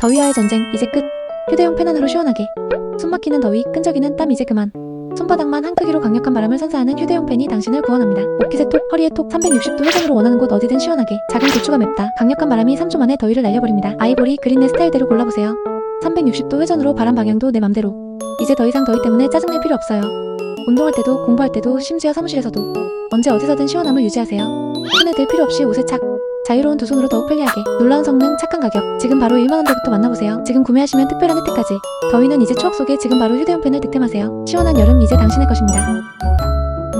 더위와의 전쟁 이제 끝. 휴대용 팬 하나로 시원하게. 숨막히는 더위, 끈적이는 땀 이제 그만. 손바닥만 한 크기로 강력한 바람을 선사하는 휴대용 팬이 당신을 구원합니다. 옷깃에 톡, 허리에 톡, 360도 회전으로 원하는 곳 어디든 시원하게. 작은 고추가 맵다. 강력한 바람이 3초 만에 더위를 날려버립니다. 아이보리, 그린 내 스타일대로 골라보세요. 360도 회전으로 바람 방향도 내 맘대로. 이제 더 이상 더위 때문에 짜증낼 필요 없어요. 운동할 때도, 공부할 때도, 심지어 사무실에서도 언제 어디서든 시원함을 유지하세요. 손에 들 필요 없이 옷에 착. 자유로운 두 손으로 더욱 편리하게. 놀라운 성능, 착한 가격. 지금 바로 1만원대부터 만나보세요. 지금 구매하시면 특별한 혜택까지. 더위는 이제 추억 속에 지금 바로 휴대용 팬을 득템하세요. 시원한 여름 이제 당신의 것입니다.